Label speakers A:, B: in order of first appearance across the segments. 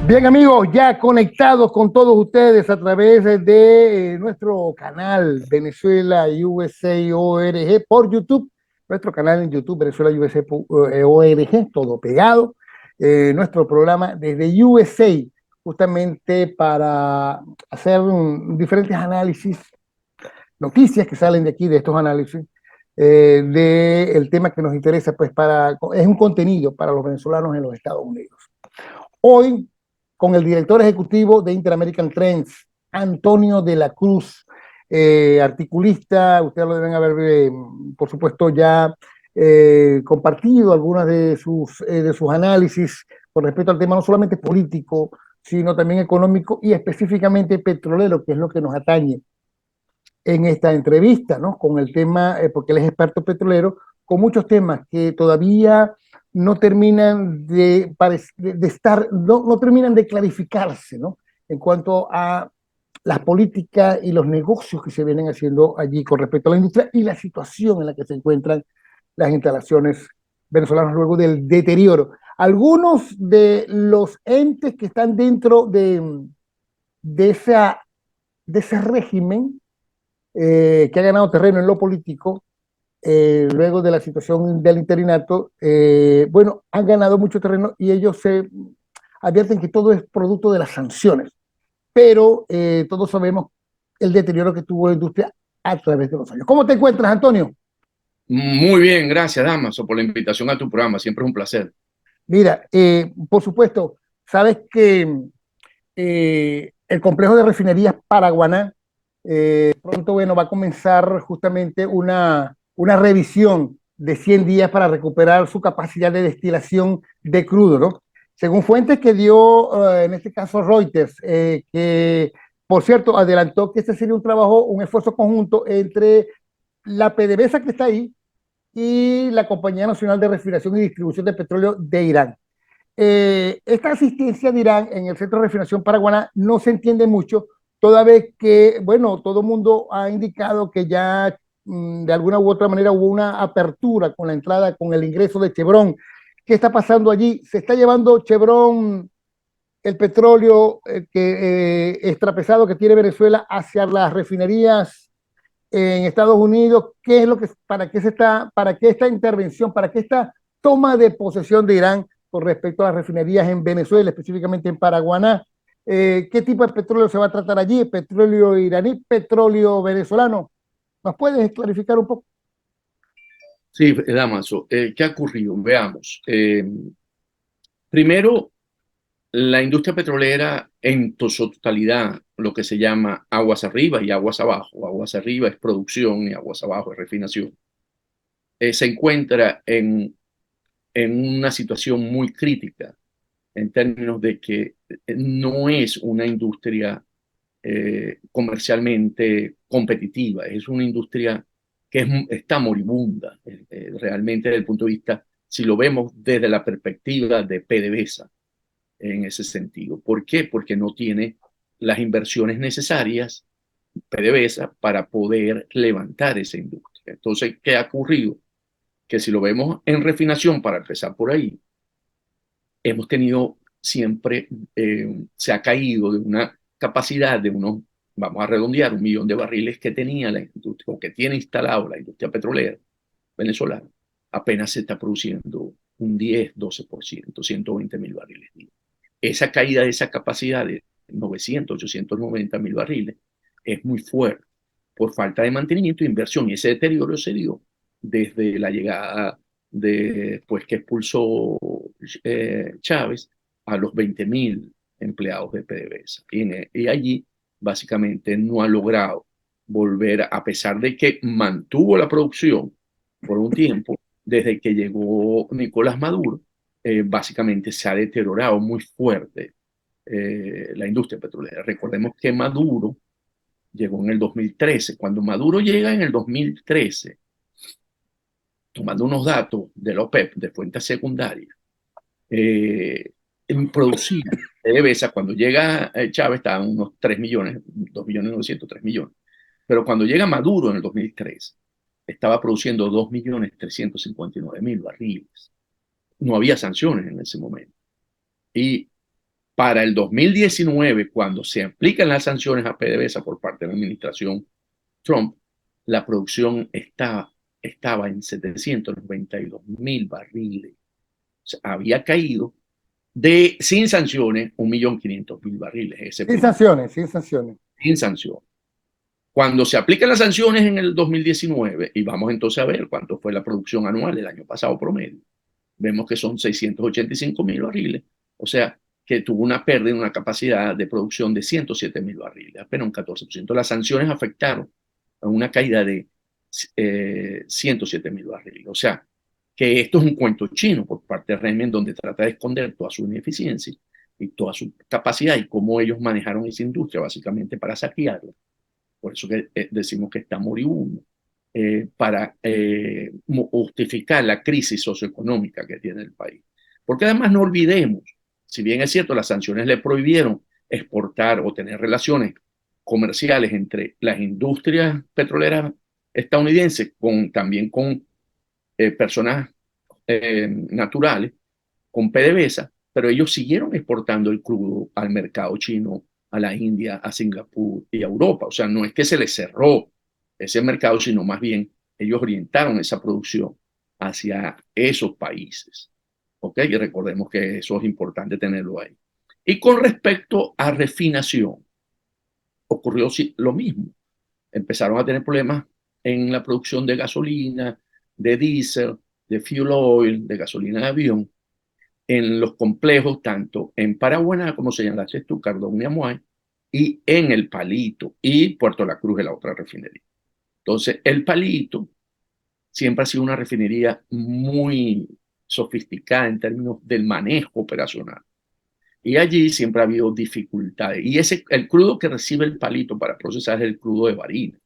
A: Bien amigos, ya conectados con todos ustedes a través de nuestro canal Venezuela USA ORG por YouTube, nuestro canal en YouTube Venezuela USA ORG, todo pegado, nuestro programa desde USA, justamente para hacer diferentes análisis, noticias que salen de aquí, de estos análisis, del tema que nos interesa, pues es un contenido para los venezolanos en los Estados Unidos. Hoy, con el director ejecutivo de Interamerican Trends, Antonio de la Cruz, articulista, ustedes lo deben haber, por supuesto, ya compartido algunas de sus análisis con respecto al tema no solamente político, sino también económico y específicamente petrolero, que es lo que nos atañe en esta entrevista, ¿no? Con el tema, porque él es experto petrolero, con muchos temas que todavía no terminan de estar, no terminan de clarificarse, ¿no? En cuanto a las políticas y los negocios que se vienen haciendo allí con respecto a la industria y la situación en la que se encuentran las instalaciones venezolanas luego del deterioro. Algunos de los entes que están dentro de, esa, de ese régimen que ha ganado terreno en lo político, luego de la situación del interinato, bueno, han ganado mucho terreno y ellos se advierten que todo es producto de las sanciones, pero todos sabemos el deterioro que tuvo la industria a través de los años. ¿Cómo te encuentras, Antonio?
B: Muy bien, gracias, Damaso, por la invitación a tu programa. Siempre es un placer.
A: Mira, por supuesto, sabes que el complejo de refinerías Paraguaná pronto, bueno, va a comenzar justamente una revisión de 100 días para recuperar su capacidad de destilación de crudo, ¿no? Según fuentes que dio, en este caso Reuters, que por cierto adelantó que este sería un trabajo, un esfuerzo conjunto entre la PDVSA que está ahí y la Compañía Nacional de Refinación y Distribución de Petróleo de Irán. Esta asistencia de Irán en el centro de refinación paraguana no se entiende mucho, toda vez que, bueno, todo el mundo ha indicado que ya de alguna u otra manera hubo una apertura con la entrada, con el ingreso de Chevron. ¿Qué está pasando allí? ¿Se está llevando Chevron el petróleo extrapesado que tiene Venezuela hacia las refinerías en Estados Unidos? ¿Qué es lo que, para qué esta intervención, para qué esta toma de posesión de Irán con respecto a las refinerías en Venezuela, específicamente en Paraguaná? ¿Qué tipo de petróleo se va a tratar allí? ¿Petróleo iraní, petróleo venezolano? ¿Nos puedes clarificar un poco?
B: Sí, Damaso, ¿qué ha ocurrido? Veamos. Primero, la industria petrolera en su totalidad, lo que se llama aguas arriba y aguas abajo. Aguas arriba es producción y aguas abajo es refinación. Se encuentra en una situación muy crítica en términos de que no es una industria comercialmente competitiva, es una industria que está moribunda, realmente desde el punto de vista, si lo vemos desde la perspectiva de PDVSA, en ese sentido. ¿Por qué? Porque no tiene las inversiones necesarias, PDVSA, para poder levantar esa industria. Entonces, ¿qué ha ocurrido? Que si lo vemos en refinación, para empezar por ahí, hemos tenido siempre, se ha caído de una capacidad de unos, vamos a redondear, 1 millón de barriles que tenía la industria, o que tiene instalado la industria petrolera venezolana, apenas se está produciendo un 10-12%, 120.000 barriles. Esa caída de esa capacidad de 900-890.000 barriles es muy fuerte por falta de mantenimiento e inversión, y ese deterioro se dio desde la llegada de, pues, que expulsó Chávez a los 20.000 empleados de PDVSA. Y allí básicamente no ha logrado volver, a pesar de que mantuvo la producción por un tiempo, desde que llegó Nicolás Maduro, básicamente se ha deteriorado muy fuerte la industria petrolera. Recordemos que Maduro llegó en el 2013. Cuando Maduro llega en el 2013, tomando unos datos de la OPEP, de fuentes secundarias, en producir PDVSA, cuando llega Chávez estaban unos 3 millones, 2 millones 900, 3 millones. Pero cuando llega Maduro en el 2013, estaba produciendo 2 millones 359.000 barriles. No había sanciones en ese momento. Y Para el 2019, cuando se aplican las sanciones a PDVSA por parte de la administración Trump, la producción estaba en 792.000 barriles. O sea, había caído sin sanciones 1.500.000 barriles.
A: Sin sanciones, sin sanciones.
B: Sin sanciones. Cuando se aplican las sanciones en el 2019, y vamos entonces a ver cuánto fue la producción anual del año pasado promedio, vemos que son 685.000 barriles. O sea, que tuvo una pérdida en una capacidad de producción de 107.000 barriles, apenas un 14%. Las sanciones afectaron a una caída de 107.000 barriles. O sea, que esto es un cuento chino por parte del régimen donde trata de esconder toda su ineficiencia y toda su capacidad y cómo ellos manejaron esa industria básicamente para saquearla. Por eso que decimos que está moribundo, para justificar la crisis socioeconómica que tiene el país. Porque además no olvidemos, si bien es cierto, las sanciones le prohibieron exportar o tener relaciones comerciales entre las industrias petroleras estadounidenses también con personas naturales, con PDVSA, pero ellos siguieron exportando el crudo al mercado chino, a la India, a Singapur y a Europa. O sea, no es que se les cerró ese mercado, sino más bien ellos orientaron esa producción hacia esos países. ¿Ok? Y recordemos que eso es importante tenerlo ahí. Y con respecto a refinación, ocurrió lo mismo. Empezaron a tener problemas en la producción de gasolina, de diésel, de fuel oil, de gasolina de avión, en los complejos, tanto en Paraguaná, como señalaste tú, Cardón y Amuay, y en El Palito, y Puerto La Cruz, de la otra refinería. Entonces, El Palito siempre ha sido una refinería muy sofisticada en términos del manejo operacional. Y allí siempre ha habido dificultades. Y el crudo que recibe El Palito para procesar es el crudo de Barinas.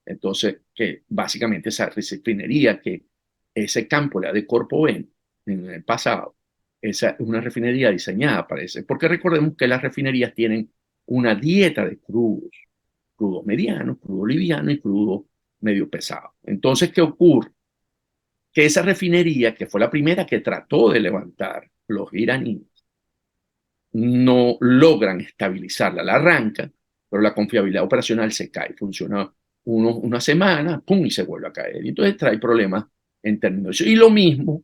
B: Entonces, que básicamente esa refinería que ese campo era de Corpoven en el pasado, esa es una refinería diseñada para eso. Porque recordemos que las refinerías tienen una dieta de crudos, crudo mediano, crudo liviano y crudo medio pesado. Entonces, ¿qué ocurre? Que esa refinería, que fue la primera que trató de levantar los iraníes, no logran estabilizarla, la arrancan, pero la confiabilidad operacional se cae, funciona una semana, pum, y se vuelve a caer. Y entonces trae problemas en términos de eso. Y lo mismo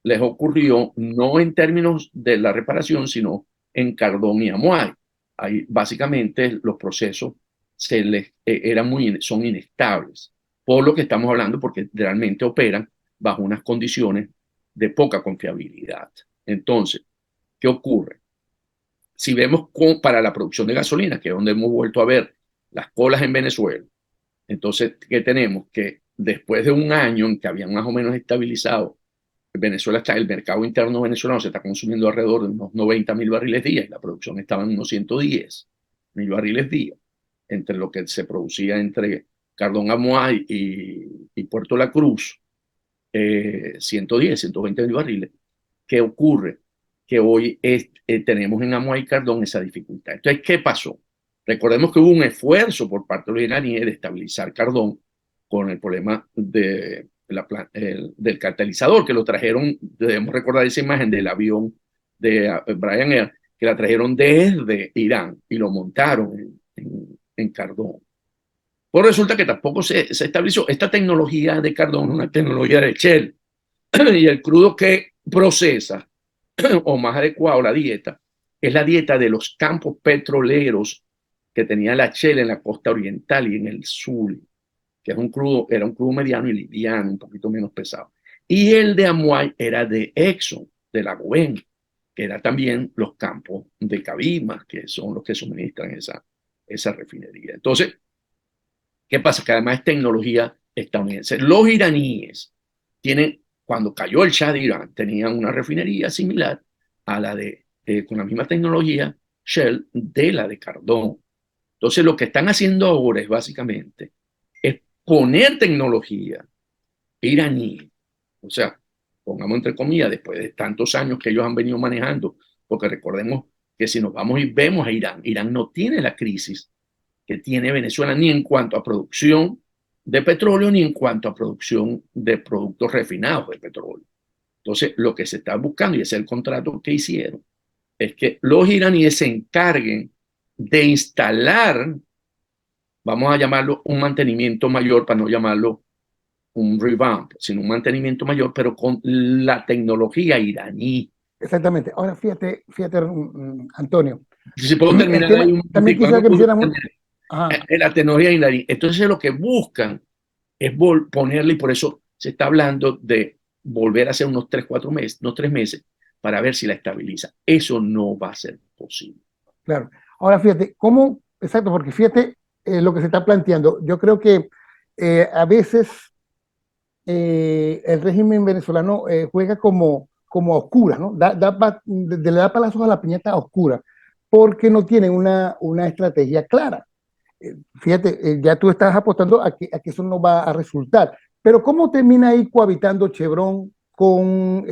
B: les ocurrió no en términos de la reparación, sino en Cardón y Amuay. Ahí básicamente los procesos son inestables, por lo que estamos hablando, porque realmente operan bajo unas condiciones de poca confiabilidad. Entonces, ¿qué ocurre? Si vemos para la producción de gasolina, que es donde hemos vuelto a ver las colas en Venezuela, entonces, ¿qué tenemos? Que después de un año en que habían más o menos estabilizado, Venezuela el mercado interno venezolano se está consumiendo alrededor de unos 90.000 barriles día, y la producción estaba en unos 110.000 barriles día, entre lo que se producía entre Cardón Amuay y Puerto La Cruz, 120.000 barriles. ¿Qué ocurre? Que hoy tenemos en Amuay y Cardón esa dificultad. Entonces, ¿qué pasó? Recordemos que hubo un esfuerzo por parte de los iraníes de estabilizar Cardón con el problema del catalizador, que lo trajeron, debemos recordar esa imagen del avión de Brian Air, que la trajeron desde Irán y lo montaron en Cardón. Pues resulta que tampoco se estableció. Esta tecnología de Cardón es una tecnología de Shell, y el crudo que procesa, o más adecuado la dieta, es la dieta de los campos petroleros que tenía la Shell en la costa oriental y en el sur, que era un crudo mediano y liviano, un poquito menos pesado. Y el de Amuay era de Exxon, de la Goen, que era también los campos de Cabimas, que son los que suministran esa refinería. Entonces, ¿qué pasa? Que además es tecnología estadounidense. Los iraníes cuando cayó el Shah de Irán, tenían una refinería similar a la con la misma tecnología Shell de la de Cardón. Entonces, lo que están haciendo ahora es básicamente poner tecnología iraní, o sea, pongamos entre comillas, después de tantos años que ellos han venido manejando, porque recordemos que si nos vamos y vemos a Irán, Irán no tiene la crisis que tiene Venezuela ni en cuanto a producción de petróleo ni en cuanto a producción de productos refinados de petróleo. Entonces, lo que se está buscando, y ese es el contrato que hicieron, es que los iraníes se encarguen de instalar, vamos a llamarlo un mantenimiento mayor, para no llamarlo un revamp, sino un mantenimiento mayor, pero con la tecnología iraní.
A: Exactamente. Ahora, fíjate, Antonio,
B: Si puedo
A: el
B: terminar ahí
A: tema,
B: un
A: también
B: momentico,
A: quisiera
B: algo
A: que me
B: puedo
A: hicieras un...
B: terminar.
A: Ajá,
B: La tecnología iraní. Entonces lo que buscan es ponerle, y por eso se está hablando de volver a hacer unos 3, 4 meses, unos 3 meses, para ver si la estabiliza. Eso no va a ser posible.
A: claro. Ahora, fíjate, ¿cómo? Exacto, porque fíjate lo que se está planteando. Yo creo que a veces el régimen venezolano juega como a oscuras, ¿no? Le da palazos a la piñata a oscuras, porque no tiene una estrategia clara. Fíjate, ya tú estás apostando a que eso no va a resultar. Pero ¿cómo termina ahí cohabitando Chevron con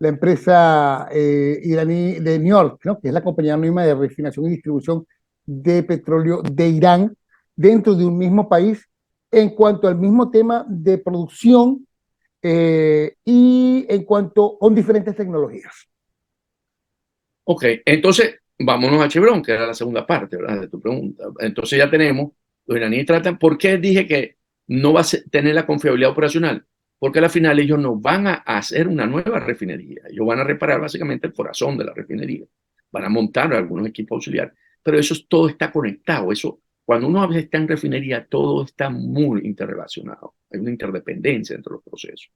A: la empresa iraní de New York, ¿no? Que es la compañía anónima de refinación y distribución de petróleo de Irán dentro de un mismo país en cuanto al mismo tema de producción y en cuanto con diferentes tecnologías?
B: Ok, entonces vámonos a Chevron, que era la segunda parte, ¿verdad? De tu pregunta. Entonces ya tenemos, los iraníes tratan, ¿por qué dije que no va a tener la confiabilidad operacional? Porque al final ellos no van a hacer una nueva refinería, ellos van a reparar básicamente el corazón de la refinería, van a montar algunos equipos auxiliares, pero eso todo está conectado, eso, cuando uno está en refinería, todo está muy interrelacionado, hay una interdependencia entre los procesos.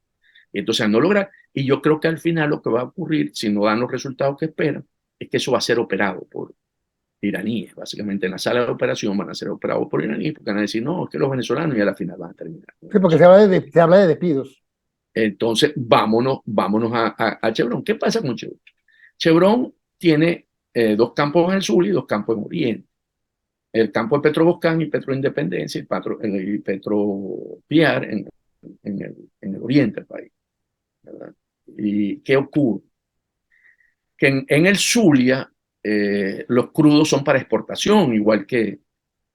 B: Y entonces no lograr, y yo creo que al final lo que va a ocurrir, si no dan los resultados que esperan, es que eso va a ser operado por iraníes. Básicamente en la sala de operación van a ser operados por iraníes porque van a decir, no, es que los venezolanos y a la final van a terminar.
A: Sí, porque se habla de despidos.
B: Entonces, vámonos a Chevron. ¿Qué pasa con Chevron? Chevron tiene dos campos en el sur y dos campos en oriente. El campo de Petroboscán y Petroindependencia y Petropiar en el oriente del país, ¿verdad? ¿Y qué ocurre? Que en el Zulia los crudos son para exportación, igual que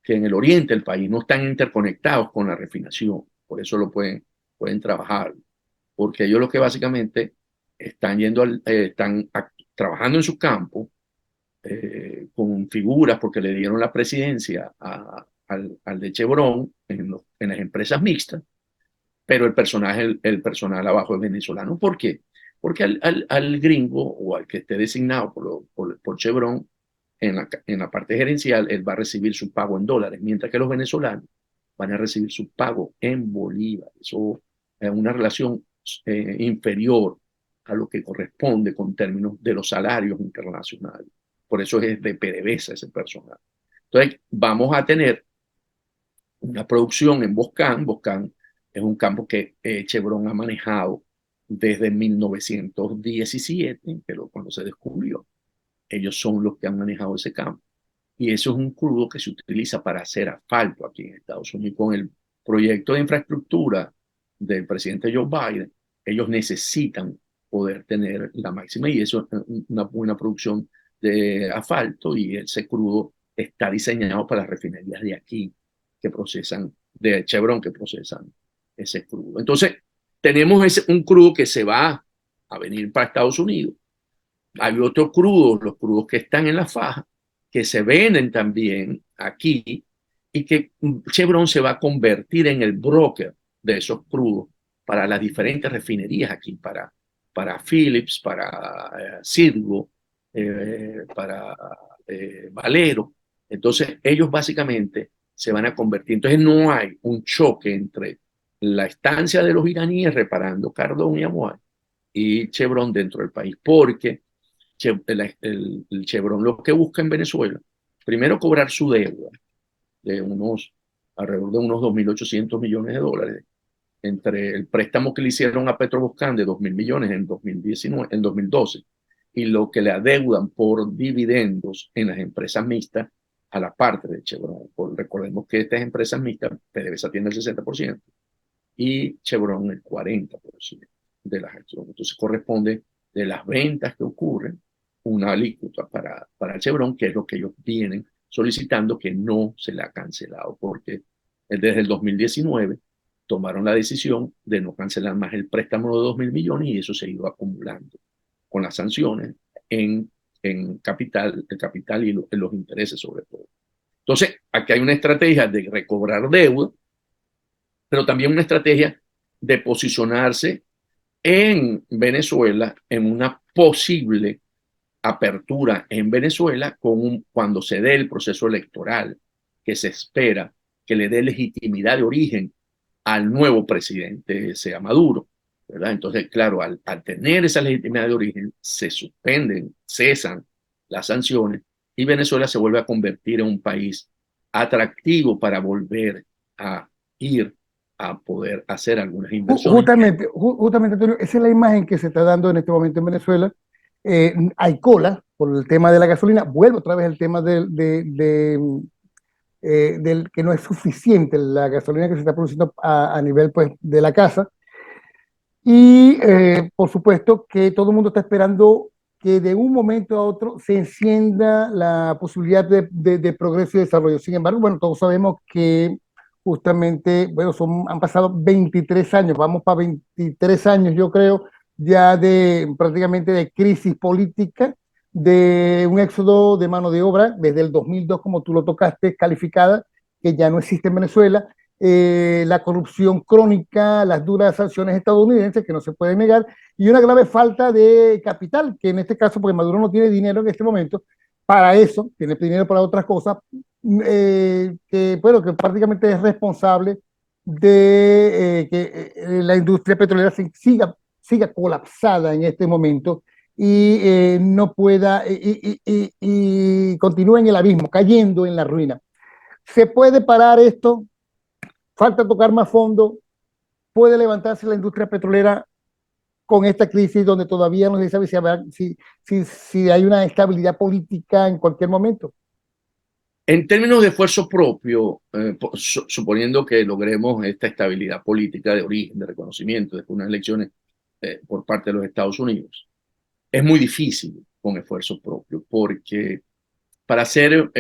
B: en el oriente del país, no están interconectados con la refinación, por eso pueden trabajar, porque ellos lo que básicamente están trabajando en su campo con figuras, porque le dieron la presidencia al de Chevron en las empresas mixtas, pero el personal abajo es venezolano. ¿Por qué? Porque al gringo o al que esté designado por Chevron en la parte gerencial, él va a recibir su pago en dólares, mientras que los venezolanos van a recibir su pago en bolívares. Eso es una relación inferior a lo que corresponde con términos de los salarios internacionales. Por eso es de PDVSA ese personal. Entonces, vamos a tener una producción en Boscán. Boscán es un campo que Chevron ha manejado desde 1917, pero cuando se descubrió, ellos son los que han manejado ese campo. Y eso es un crudo que se utiliza para hacer asfalto aquí en Estados Unidos. Con el proyecto de infraestructura del presidente Joe Biden, ellos necesitan poder tener la máxima, y eso es una buena producción de asfalto, y ese crudo está diseñado para las refinerías de aquí que procesan, de Chevron que procesan ese crudo. Entonces, tenemos un crudo que se va a venir para Estados Unidos. Hay otros crudos, los crudos que están en la faja, que se venden también aquí, y que Chevron se va a convertir en el broker de esos crudos para las diferentes refinerías aquí, para Phillips, para Citgo, para Valero. Entonces, ellos básicamente se van a convertir. Entonces, no hay un choque entre la estancia de los iraníes reparando Cardón y Amuay y Chevron dentro del país, porque el Chevron lo que busca en Venezuela, primero cobrar su deuda de alrededor de unos 2.800 millones de dólares, entre el préstamo que le hicieron a Petroboscán de 2.000 millones en 2019, en 2012, y lo que le adeudan por dividendos en las empresas mixtas a la parte de Chevron. Recordemos que estas empresas mixtas, PDVSA tiene el 60% y Chevron el 40% de las acciones. Entonces corresponde de las ventas que ocurren una alícuota para Chevron, que es lo que ellos vienen solicitando, que no se le ha cancelado, porque desde el 2019 tomaron la decisión de no cancelar más el préstamo de 2.000 millones, y eso se ha ido acumulando con las sanciones en en capital, el capital y en los intereses sobre todo. Entonces, aquí hay una estrategia de recobrar deuda, pero también una estrategia de posicionarse en Venezuela en una posible apertura en Venezuela cuando se dé el proceso electoral que se espera que le dé legitimidad de origen al nuevo presidente, sea Maduro, ¿verdad? Entonces, claro, al tener esa legitimidad de origen, se suspenden, cesan las sanciones y Venezuela se vuelve a convertir en un país atractivo para volver a ir a poder hacer algunas inversiones.
A: Justamente, Antonio, esa es la imagen que se está dando en este momento en Venezuela. Hay cola por el tema de la gasolina. Vuelve otra vez el tema del que no es suficiente la gasolina que se está produciendo a nivel pues, de la casa. Y por supuesto que todo el mundo está esperando que de un momento a otro se encienda la posibilidad de progreso y desarrollo. Sin embargo, bueno, todos sabemos que justamente, bueno, han pasado 23 años, vamos para 23 años, yo creo, ya de prácticamente de crisis política, de un éxodo de mano de obra desde el 2002, como tú lo tocaste, calificada, que ya no existe en Venezuela, la corrupción crónica, las duras sanciones estadounidenses que no se pueden negar y una grave falta de capital, que en este caso, porque Maduro no tiene dinero en este momento para eso, tiene dinero para otras cosas, que, bueno, que prácticamente es responsable de que la industria petrolera siga colapsada en este momento y no pueda y continúe en el abismo, cayendo en la ruina. ¿Se puede parar esto? Falta tocar más fondo, puede levantarse la industria petrolera con esta crisis donde todavía no se sabe si hay una estabilidad política en cualquier momento.
B: En términos de esfuerzo propio, suponiendo que logremos esta estabilidad política de origen, de reconocimiento, después de unas elecciones por parte de los Estados Unidos, es muy difícil con esfuerzo propio, porque para ser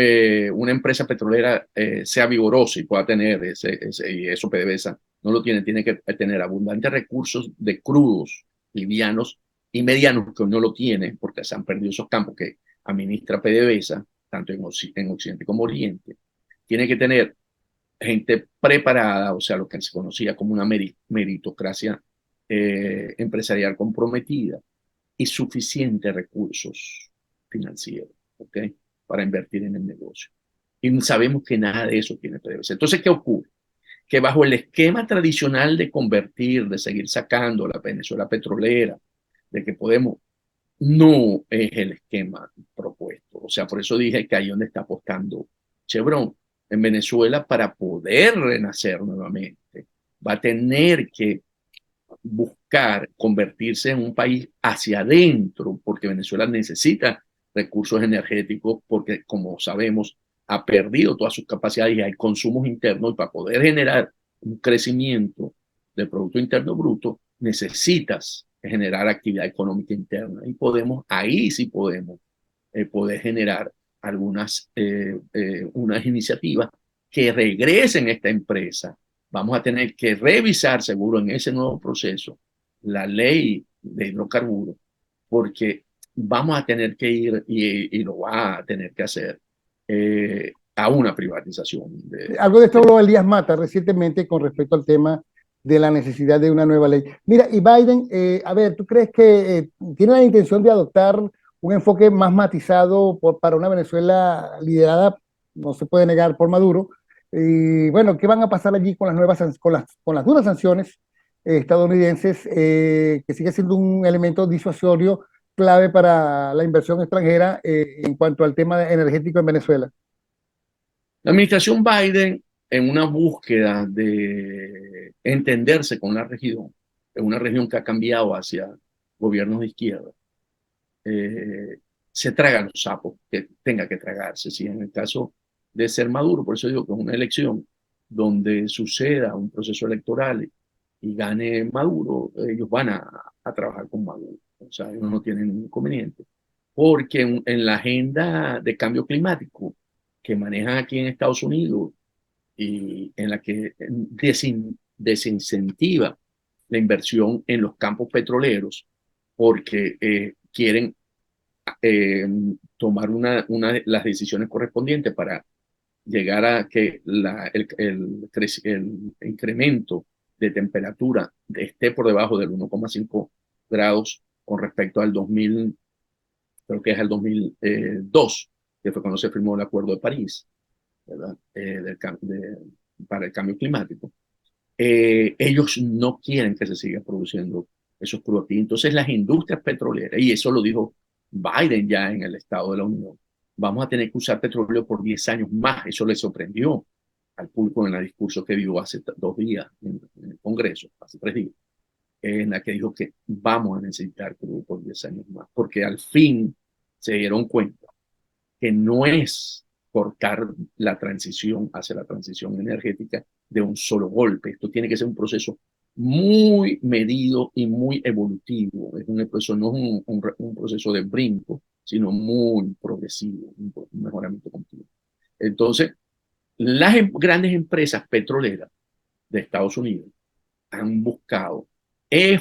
B: una empresa petrolera sea vigorosa y pueda tener y eso PDVSA no lo tiene, tiene que tener abundantes recursos de crudos, livianos y medianos que no lo tiene, porque se han perdido esos campos que administra PDVSA, tanto en Occidente como Oriente. Tiene que tener gente preparada, o sea, lo que se conocía como una meritocracia empresarial comprometida y suficientes recursos financieros, ¿ok? Para invertir en el negocio. Y sabemos que nada de eso tiene PDVSA. Entonces, ¿qué ocurre? Que bajo el esquema tradicional de convertir, de seguir sacando la Venezuela petrolera, de que podemos, no es el esquema propuesto. O sea, por eso dije que ahí donde está apostando Chevron en Venezuela para poder renacer nuevamente. Va a tener que buscar convertirse en un país hacia adentro, porque Venezuela necesita recursos energéticos, porque como sabemos, ha perdido todas sus capacidades y hay consumos internos, y para poder generar un crecimiento del Producto Interno Bruto, necesitas generar actividad económica interna. Y podemos, ahí sí podemos, poder generar unas iniciativas que regresen a esta empresa. Vamos a tener que revisar seguro en ese nuevo proceso la ley de hidrocarburos, porque vamos a tener que ir y lo va a tener que hacer a una privatización.
A: Algo de esto habló Elías Mata recientemente con respecto al tema de la necesidad de una nueva ley. Mira, y Biden, a ver, ¿tú crees que tiene la intención de adoptar un enfoque más matizado para una Venezuela liderada, no se puede negar, por Maduro? Y bueno, ¿qué van a pasar allí con las con las duras sanciones estadounidenses, que sigue siendo un elemento disuasorio clave para la inversión extranjera en cuanto al tema energético en Venezuela?
B: La administración Biden, en una búsqueda de entenderse con la región, en una región que ha cambiado hacia gobiernos de izquierda, eh, se traga los sapos que tenga que tragarse. Si en el caso de ser Maduro, por eso digo que es una elección donde suceda un proceso electoral y gane Maduro, ellos van a trabajar con Maduro. O sea, ellos no tienen ningún inconveniente. Porque en la agenda de cambio climático que manejan aquí en Estados Unidos y en la que desincentiva la inversión en los campos petroleros porque quieren tomar las decisiones correspondientes para llegar a que el incremento de temperatura esté por debajo del 1,5 grados con respecto al 2000, creo que es el 2002, que fue cuando se firmó el Acuerdo de París, ¿verdad? Para el cambio climático. Ellos no quieren que se siga produciendo esos crudos. Entonces las industrias petroleras, y eso lo dijo Biden ya en el Estado de la Unión, vamos a tener que usar petróleo por 10 años más. Eso le sorprendió al público en el discurso que dio hace 2 días en el Congreso, hace 3 días, en la que dijo que vamos a necesitar crudo por 10 años más, porque al fin se dieron cuenta que no es cortar la transición hacia la transición energética de un solo golpe. Esto tiene que ser un proceso muy medido y muy evolutivo. Es un proceso, no es un proceso de brinco, sino muy progresivo, un mejoramiento continuo. Entonces, las grandes empresas petroleras de Estados Unidos han buscado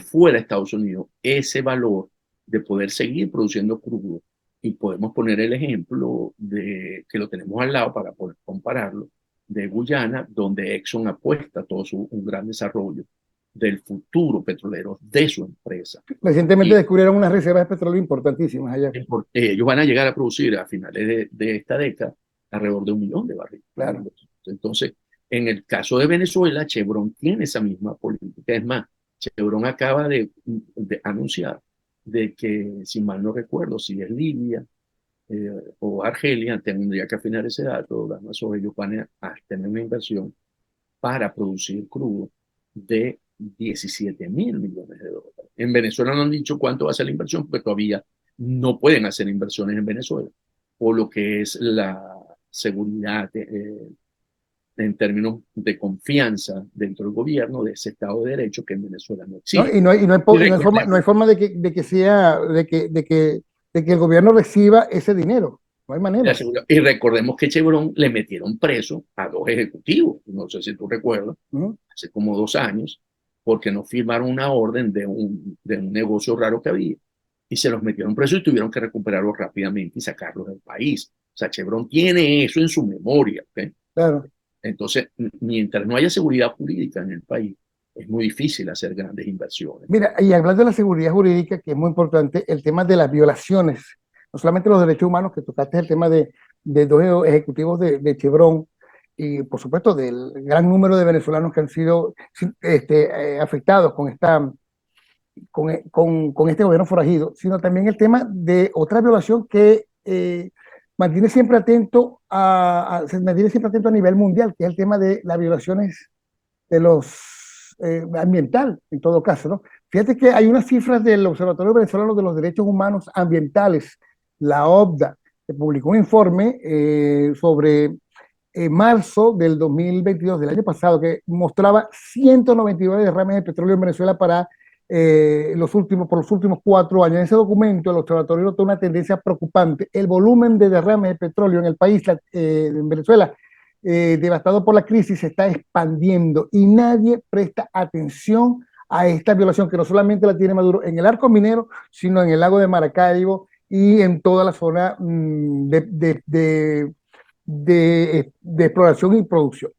B: fuera de Estados Unidos ese valor de poder seguir produciendo crudo. Y podemos poner el ejemplo de que lo tenemos al lado para poder compararlo, de Guyana, donde Exxon apuesta todo un gran desarrollo del futuro petrolero de su empresa.
A: Recientemente
B: Y
A: descubrieron unas reservas de petróleo importantísimas allá.
B: ellos van a llegar a producir a finales de esta década alrededor de 1 millón de barriles.
A: Claro.
B: Entonces, en el caso de Venezuela, Chevron tiene esa misma política. Es más, Chevron acaba de anunciar de que, si mal no recuerdo, si es Libia o Argelia, tendría que afinar ese dato, ellos van a tener una inversión para producir crudo de 17.000 millones de dólares. En Venezuela no han dicho cuánto va a ser la inversión, porque todavía no pueden hacer inversiones en Venezuela, por lo que es la seguridad en términos de confianza dentro del gobierno de ese Estado de Derecho que en Venezuela no
A: ¿No?
B: existe.
A: No hay forma de que el gobierno reciba ese dinero. No hay manera.
B: Y recordemos que Chevron le metieron preso a 2 ejecutivos, no sé si tú recuerdas, hace como 2 años, porque no firmaron una orden de un negocio raro que había. Y se los metieron presos y tuvieron que recuperarlos rápidamente y sacarlos del país. O sea, Chevron tiene eso en su memoria. ¿Okay?
A: Claro.
B: Entonces, mientras no haya seguridad jurídica en el país, es muy difícil hacer grandes inversiones.
A: Mira, y hablando de la seguridad jurídica, que es muy importante, el tema de las violaciones, no solamente los derechos humanos, que tocaste el tema de 2 ejecutivos de Chevron, y por supuesto del gran número de venezolanos que han sido afectados con este gobierno forajido, sino también el tema de otra violación que mantiene siempre atento se mantiene siempre atento a nivel mundial, que es el tema de las violaciones de los ambiental, en todo caso, ¿no? Fíjate que hay unas cifras del Observatorio Venezolano de los Derechos Humanos Ambientales, la OBDA, que publicó un informe sobre marzo del 2022, del año pasado, que mostraba 199 derrames de petróleo en Venezuela para por los últimos 4 años. En ese documento, el observatorio notó una tendencia preocupante. El volumen de derrames de petróleo en el país, en Venezuela, devastado por la crisis, se está expandiendo y nadie presta atención a esta violación, que no solamente la tiene Maduro en el arco minero, sino en el lago de Maracaibo y en toda la zona de exploración y producción.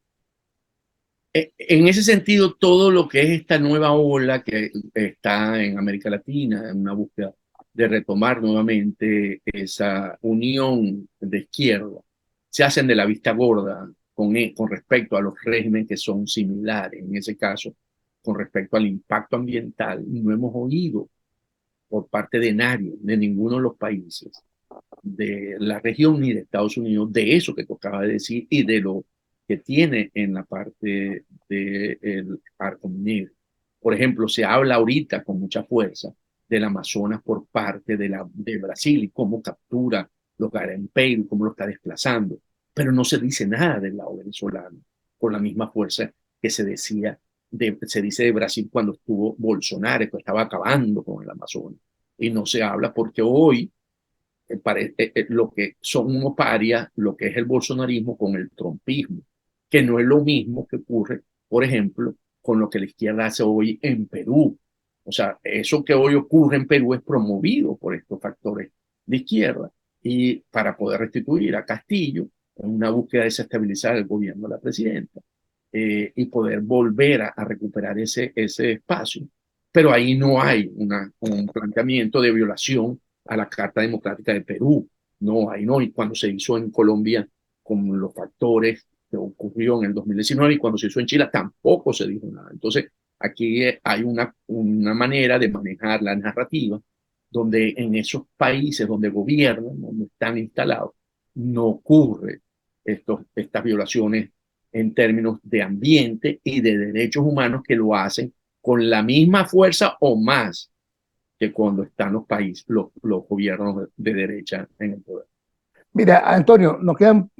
B: En ese sentido, todo lo que es esta nueva ola que está en América Latina, en una búsqueda de retomar nuevamente esa unión de izquierda, se hacen de la vista gorda con respecto a los regímenes que son similares. En ese caso, con respecto al impacto ambiental, no hemos oído por parte de nadie, de ninguno de los países de la región ni de Estados Unidos, de eso que tocaba de decir y de lo que tiene en la parte del arco minero. Por ejemplo, se habla ahorita con mucha fuerza del Amazonas por parte de Brasil y cómo captura los garimpeiros, cómo lo está desplazando, pero no se dice nada del lado venezolano con la misma fuerza que se dice de Brasil cuando estuvo Bolsonaro, que estaba acabando con el Amazonas. Y no se habla porque hoy lo que son unos parias, lo que es el bolsonarismo con el trumpismo, que no es lo mismo que ocurre, por ejemplo, con lo que la izquierda hace hoy en Perú. O sea, eso que hoy ocurre en Perú es promovido por estos factores de izquierda, y para poder restituir a Castillo en una búsqueda de desestabilizar el gobierno de la presidenta, y poder volver a recuperar ese espacio. Pero ahí no hay un planteamiento de violación a la Carta Democrática de Perú. No, ahí no. Y cuando se hizo en Colombia con los factores que ocurrió en el 2019 y cuando se hizo en Chile tampoco se dijo nada. Entonces, aquí hay una manera de manejar la narrativa donde en esos países donde gobiernan, donde están instalados, no ocurre estas violaciones en términos de ambiente y de derechos humanos, que lo hacen con la misma fuerza o más que cuando están los países, los gobiernos de derecha en el poder.
A: Mira, Antonio, nos quedan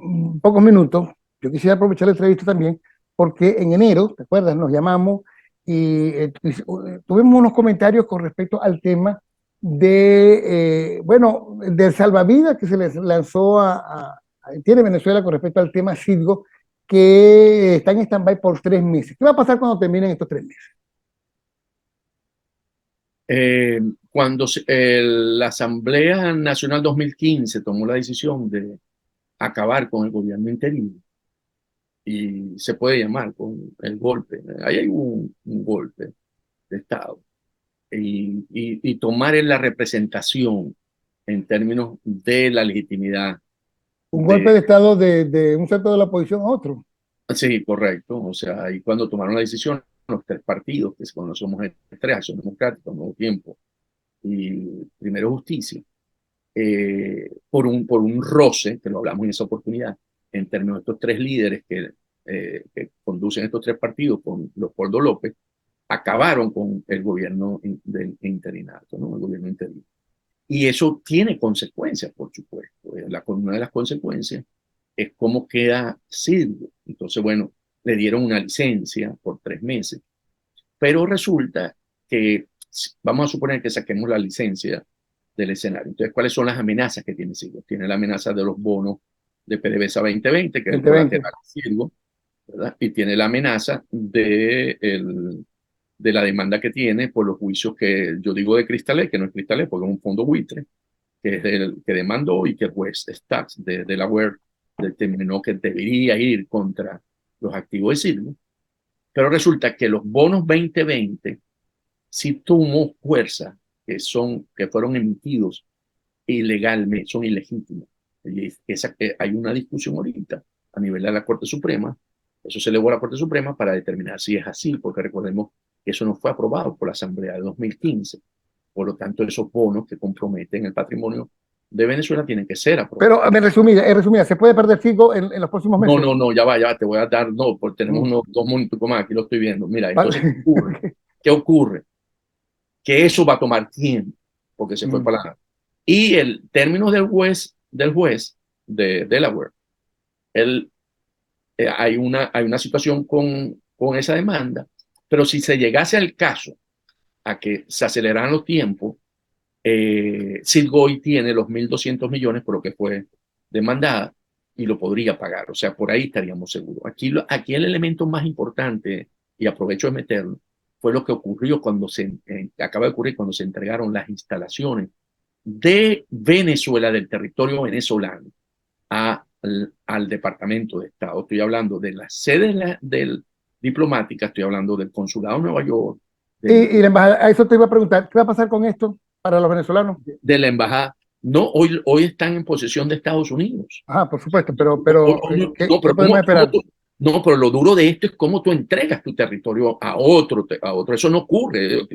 A: pocos minutos. Yo quisiera aprovechar la entrevista también, porque en enero, ¿te acuerdas? Nos llamamos y tuvimos unos comentarios con respecto al tema bueno, del salvavidas que se les lanzó tiene Venezuela con respecto al tema Citgo, que está en stand-by por 3 meses. ¿Qué va a pasar cuando terminen estos 3 meses?
B: Cuando la Asamblea Nacional 2015 tomó la decisión de acabar con el gobierno interino, y se puede llamar con el golpe, ahí hay un golpe de Estado, y tomar en la representación en términos de la legitimidad
A: Un golpe
B: de...
A: de Estado de un sector de la oposición a otro.
B: Sí, correcto. O sea, ahí cuando tomaron la decisión, los tres partidos, que cuando somos tres, Acción Democrática, Nuevo Tiempo y Primero Justicia, por un roce, que lo hablamos en esa oportunidad, en términos de estos tres líderes que conducen estos tres partidos, con Leopoldo López, acabaron con el gobierno del interinato, ¿no? El gobierno interino. Y eso tiene consecuencias, por supuesto. Una de las consecuencias es cómo queda Silvio. Entonces, bueno, le dieron una licencia por 3 meses, pero resulta que, vamos a suponer que saquemos la licencia del escenario. Entonces, ¿cuáles son las amenazas que tiene Silvio? Tiene la amenaza de los bonos de PDVSA 2020, que es el
A: 2020.
B: colateral de Silvio, ¿verdad? Y tiene la amenaza de la demanda que tiene por los juicios que yo digo de Cristales, que no es Cristales porque es un fondo buitre, que es el que demandó, y que el juez Stacks de Delaware determinó que debería ir contra los activos de Silvio. Pero resulta que los bonos 2020 sí tomó fuerza, que fueron emitidos ilegalmente, son ilegítimos. Y hay una discusión ahorita a nivel de la Corte Suprema. Eso se elevó a la Corte Suprema para determinar si es así, porque recordemos que eso no fue aprobado por la Asamblea de 2015. Por lo tanto, esos bonos que comprometen el patrimonio de Venezuela tienen que ser aprobados.
A: Pero en resumida, ¿se puede perder Figo en los próximos
B: No,
A: meses?
B: no, no, ya va, te voy a dar, no, porque tenemos
A: Mm.
B: unos 2 minutos más, aquí lo estoy viendo. Mira, entonces,
A: Vale.
B: ¿qué ocurre? ¿Qué ocurre? Que eso va a tomar tiempo, porque se fue
A: Mm.
B: para la... Y el término del juez de Delaware, él, hay una situación con esa demanda, pero si se llegase al caso a que se aceleraran los tiempos, Silgoy tiene los 1.200 millones por lo que fue demandada y lo podría pagar. O sea, por ahí estaríamos seguros. Aquí el elemento más importante, y aprovecho de meterlo, fue lo que ocurrió acaba de ocurrir cuando se entregaron las instalaciones de Venezuela, del territorio venezolano, al Departamento de Estado. Estoy hablando de las sedes del diplomática, estoy hablando del Consulado de Nueva York,
A: Y la embajada, a eso te iba a preguntar, ¿qué va a pasar con esto para los venezolanos?
B: de la embajada. No, hoy están en posesión de Estados Unidos.
A: Ajá, por supuesto, pero
B: No,
A: ¿qué
B: pero
A: podemos esperar?
B: no, pero lo duro de esto es cómo tú entregas tu territorio a otro. Eso no ocurre.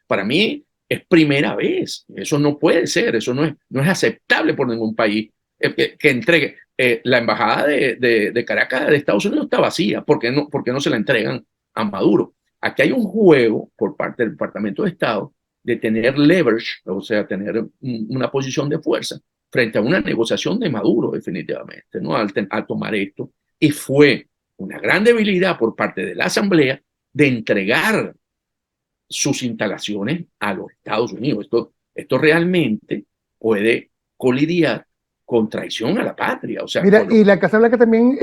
B: Para mí es primera vez. Eso no puede ser. Eso no es aceptable por ningún país, que entregue. La embajada de Caracas de Estados Unidos está vacía. ¿Por qué no se la entregan a Maduro? Aquí hay un juego por parte del Departamento de Estado de tener leverage, o sea, tener una posición de fuerza frente a una negociación de Maduro, definitivamente, ¿no? Al tomar esto. Y fue una gran debilidad por parte de la Asamblea de entregar sus instalaciones a los Estados Unidos. Esto realmente puede colidiar con traición a la patria. O sea,
A: Mira, y la Casa Blanca también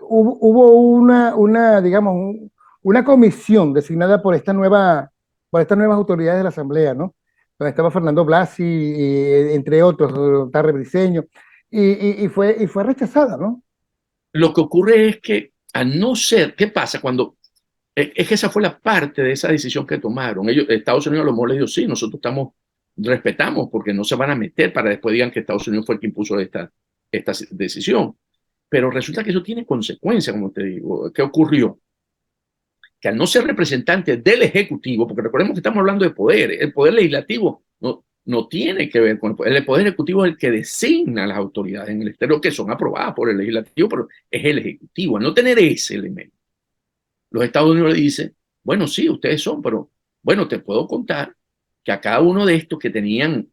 A: hubo digamos, una comisión designada por estas nuevas autoridades de la Asamblea, ¿no? donde estaba Fernando Blasi, entre otros, Tarre Briceño, y fue rechazada, ¿no?
B: Lo que ocurre es que, a no ser, ¿qué pasa cuando? Es que esa fue la parte de esa decisión que tomaron. Ellos, Estados Unidos a lo mejor les dijo, sí, nosotros respetamos porque no se van a meter para después digan que Estados Unidos fue el que impuso esta decisión. Pero resulta que eso tiene consecuencias, como te digo. ¿Qué ocurrió? Que al no ser representante del Ejecutivo, porque recordemos que estamos hablando de poder, el poder legislativo no tiene que ver con el poder ejecutivo, es el que designa las autoridades en el exterior que son aprobadas por el legislativo, pero es el Ejecutivo. Al no tener ese elemento, los Estados Unidos le dicen, bueno, sí, ustedes son, pero bueno, te puedo contar que a cada uno de estos que tenían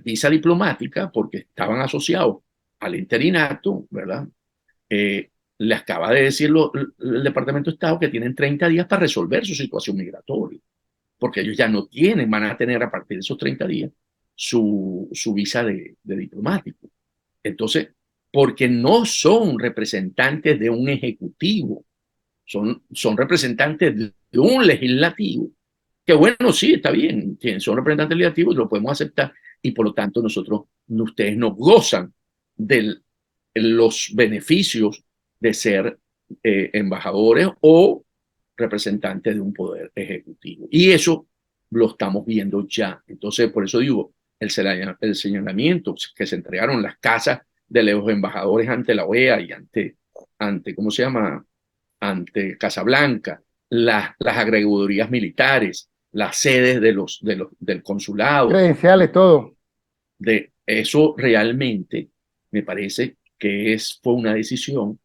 B: visa diplomática, porque estaban asociados al interinato, ¿verdad? Le acaba de decir el Departamento de Estado que tienen 30 días para resolver su situación migratoria, porque ellos ya no tienen, van a tener a partir de esos 30 días su visa de diplomático. Entonces, porque no son representantes de un ejecutivo, son representantes de un legislativo, que bueno, sí, está bien, son representantes legislativos, lo podemos aceptar, y por lo tanto ustedes no gozan de los beneficios de ser embajadores o representantes de un poder ejecutivo. Y eso lo estamos viendo ya. Entonces, por eso digo, el señalamiento que se entregaron las casas de los embajadores ante la OEA y ante ¿cómo se llama? Ante Casablanca, las agregadurías militares, las sedes del consulado,
A: Credenciales, todo.
B: de eso realmente me parece que fue una decisión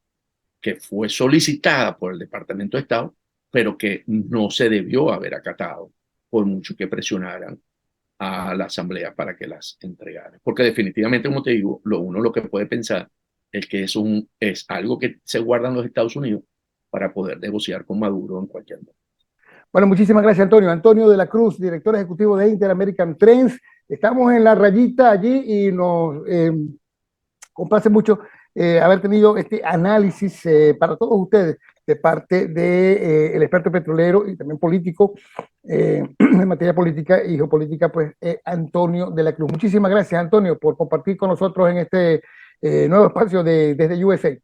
B: que fue solicitada por el Departamento de Estado, pero que no se debió haber acatado por mucho que presionaran a la Asamblea para que las entregara. Porque definitivamente, como te digo, lo que puede pensar es que es algo que se guarda en los Estados Unidos para poder negociar con Maduro en cualquier momento.
A: Bueno, muchísimas gracias, Antonio. Antonio de la Cruz, director ejecutivo de Inter-American Trends. Estamos en la rayita allí y nos complace mucho haber tenido este análisis para todos ustedes de parte del experto petrolero y también político en materia política y geopolítica, pues Antonio de la Cruz. Muchísimas gracias, Antonio, por compartir con nosotros en este nuevo espacio desde USA.